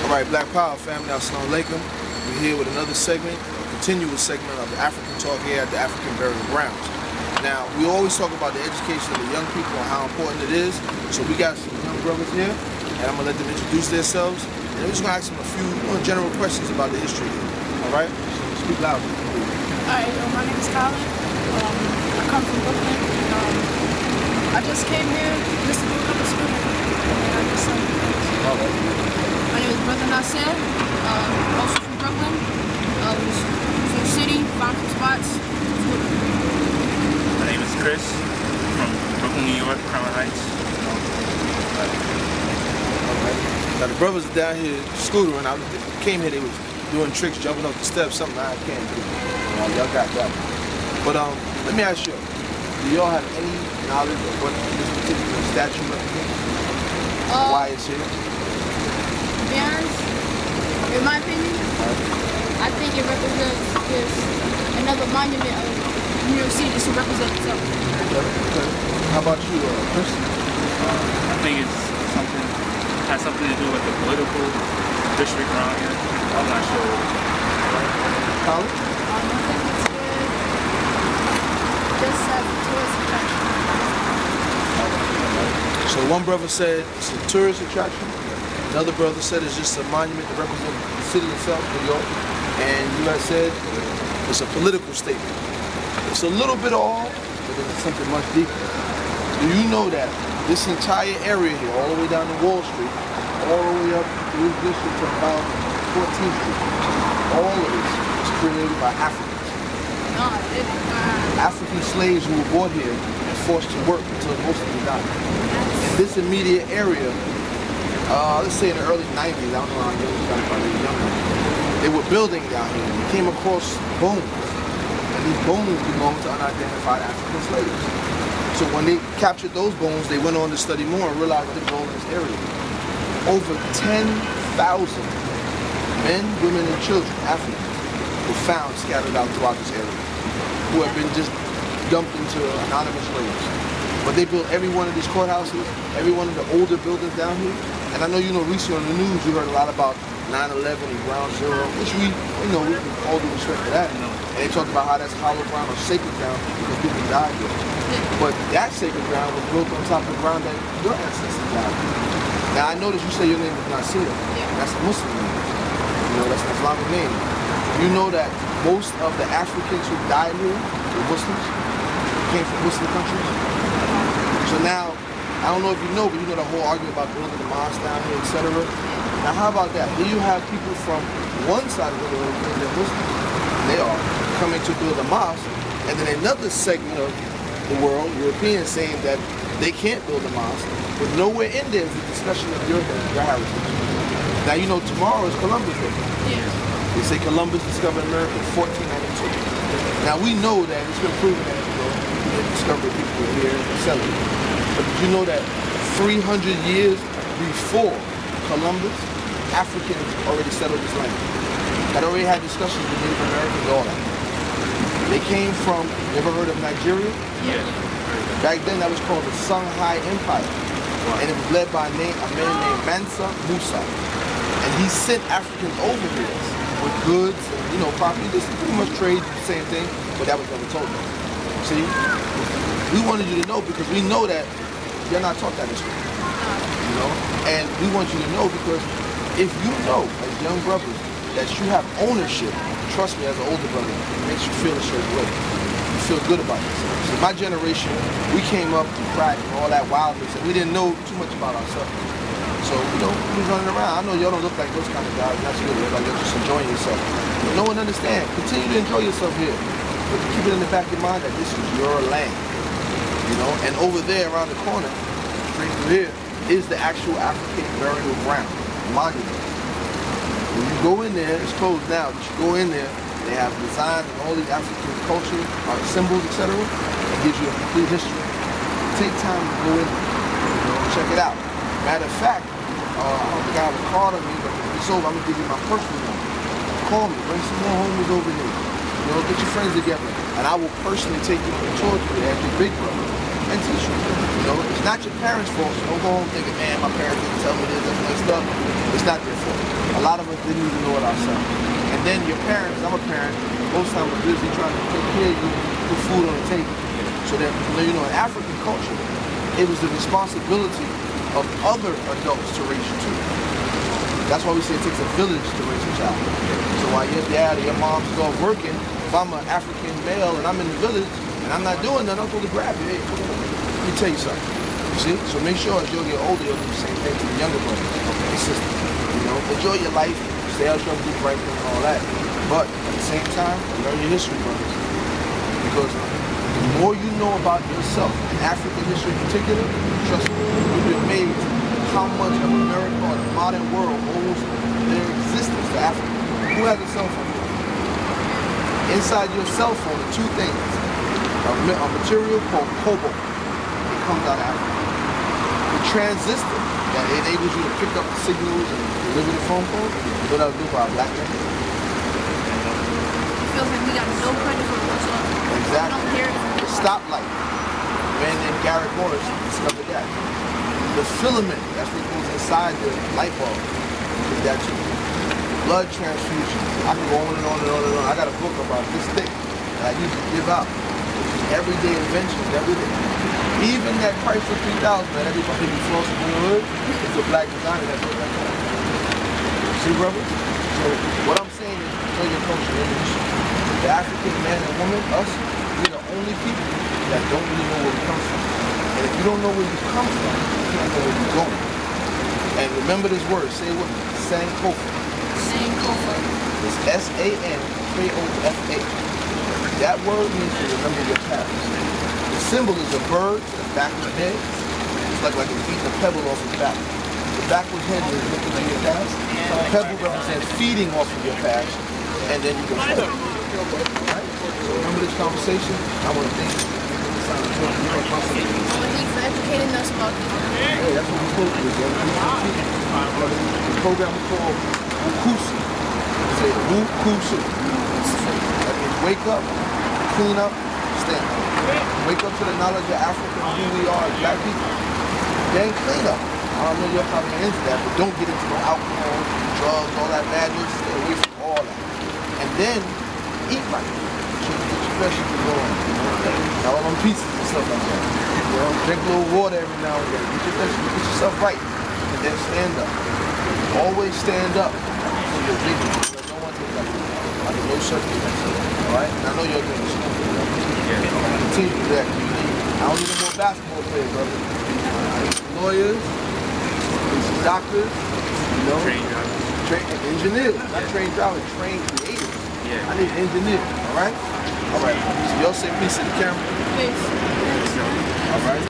Alright, Black Power family, assalamu alaikum. We're here with another segment, a continuous segment of the African Talk here at the African Burial Grounds. Now, we always talk about the education of the young people and how important it is. So we got some young brothers here, and I'm going to let them introduce themselves. And we're just going to ask them a few general questions about the history here. Alright? So speak loud. Alright, my name is Colin. I come from Brooklyn. I just came here, listened to a couple of students, and I just my name is Brother Nasser, also from Brooklyn. Was in the city, found some spots. My name is Chris, from Brooklyn, New York, Crown Heights. Now the brothers are down here scootering. I came here, they was doing tricks, jumping up the steps, something I can't do. Y'all got that. But let me ask you, do y'all have any knowledge of what this particular statue represents? Why it's here? To be honest, in my opinion, I think it represents just another monument of New York City just to represent itself. Okay. How about you, Chris? I think has something to do with the political district around here. I'm not sure. Colin? I think it's good just as a tourist attraction. So one brother said it's a tourist attraction. Another brother said it's just a monument to represent the city itself, New York. And you guys said it's a political statement. It's a little bit of all, but it's something much deeper. Do you know that this entire area here, all the way down to Wall Street, all the way up through this district to about 14th Street, all of this was created by Africans. No, it didn't. African slaves who were brought here and forced to work until most of them died. In this immediate area, let's say in the early 90s, I don't know how young you guys are, younger, they were building down here and they came across bones. And these bones belonged to unidentified African slaves. So when they captured those bones, they went on to study more and realized they were all in this area. Over 10,000 men, women, and children, Africans, were found scattered out throughout this area, who have been just dumped into anonymous graves. But they built every one of these courthouses, every one of the older buildings down here. And I know recently on the news you heard a lot about 9/11 and Ground Zero, which we can all do respect for that. And they talked about how that's hollow ground or sacred ground because people died there. But that sacred ground was built on top of the ground that your ancestors died on. Now I noticed you say your name is Nasir. That's a Muslim name. That's an Islamic name. You know that most of the Africans who died here were Muslims, came from Muslim countries. So now, I don't know if you know, but you know the whole argument about building the mosque down here, etc. Now how about that? Here you have people from one side of the world, they're Muslims, they are coming to build a mosque, and then another segment of the world, Europeans, saying that they can't build a mosque, but nowhere in there is a discussion of your heritage. Now tomorrow is Columbus Day. Yeah. They say Columbus discovered America in 1492. Now we know that it's been proven that they discovered people here and settled. But did you know that 300 years before Columbus, Africans already settled this land? Had already had discussions with Native Americans, all that. They came from, you ever heard of Nigeria? Yeah. Back then that was called the Songhai Empire. And it was led by a man named Mansa Musa. And he sent Africans over here with goods and, property, just pretty much trade, the same thing, but that was never told them. See? We wanted you to know because we know that you're not taught that in school. And we want you to know because if you know, as young brothers, that you have ownership, trust me, as an older brother, it makes you feel a certain way. You feel good about yourself. So my generation, we came up to crack and all that wildness, and we didn't know too much about ourselves. So, we was running around. I know y'all don't look like those kind of guys. That's good. Like you're just enjoying yourself. But no one understands. Continue to enjoy yourself here. But keep it in the back of your mind that this is your land. And over there around the corner, straight through here, is the actual African burial ground, monument. When you go in there, it's closed now, but you go in there, they have designs and all these African culture, symbols, etc. It gives you a complete history. Take time to go in there, check it out. Matter of fact, I don't think I have a card on me, but if it's over, I'm gonna give you my personal number. Call me, bring some more homies over here. Get your friends together, and I will personally take you on a tour today as your big brother and teach you. It's not your parents' fault, so don't go home thinking, man, my parents didn't tell me this, and stuff. It's not their fault. A lot of us didn't even know it ourselves. And then your parents, I'm a parent, most times are busy trying to take care of you, put food on the table. So that, you know, in African culture, it was the responsibility of other adults to raise you too. That's why we say it takes a village to raise a child. So while your dad or your mom's off working, if I'm an African male and I'm in the village and I'm not doing nothing, I'm supposed to grab you. Hey, let me tell you something. You see? So make sure as you'll get older, you'll do the same thing to the younger brothers and sisters. You know, enjoy your life, stay out your blue right and all that. But at the same time, learn your history, brothers. Because the more you know about yourself, in African history in particular, trust me, you'll be amazed how much of America or the modern world owes their existence to Africa. Who has a cell phone? Inside your cell phone are two things. A material called cobalt. It comes out of Africa. The transistor that enables you to pick up the signals and deliver the phone call, you know that was built by a black man. It feels like we got no credit for what's up. Exactly. I don't hear it. The stoplight. A man named Garrett Morris discovered that. The filament, that's what goes inside the light bulb, is that too. Blood transfusion. I can go on and on and on and on. I got a book about this thick that I used to give out. Everyday inventions, everything. Even that Chrysler 3000 that everybody be flossing in the hood, it's a black designer that built that car. See, brother? So what I'm saying is, know your culture, know your history. The African man and woman, us, we're the only people that don't really know where we come from. And if you don't know where you come from, you can't know where you're going. And remember this word, say it with me, Sankofa. Sankofa. It's S-A-N-K-O-F-A. That word means to remember your past. The symbol is a bird to the back of the head. It's like a beating a pebble off his back. The backward head is looking at your past. The pebble represents feeding off of your past. And then you go forward. Alright? So remember this conversation. I want to thank you. Thank you for educating us about this. Hey, that's what we're supposed to do. The program is called Wukusu. Say Wukusu. That means wake up, clean up, stand up. Wake up to the knowledge of Africa, who we are as black people. Then clean up. I don't know you're probably into that, but don't get into the alcohol, drugs, all that bad news. Stay away from all that. And then eat right. So you get your vegetables on. All them pieces and stuff like that. You know, drink a little water every now and then. Get your vegetables, get yourself right. And then stand up. Always stand up for your dignity. No one can like you. Under no circumstances. Alright? And I know you're doing this. Continue to do that. I don't need no more basketball players, brother. I need some lawyers, I need some doctors, you know. Train drivers. Engineers. Not trained drivers, trained creators. Yeah. I need engineers, alright? Alright. So y'all say peace to the camera. Peace. Alright.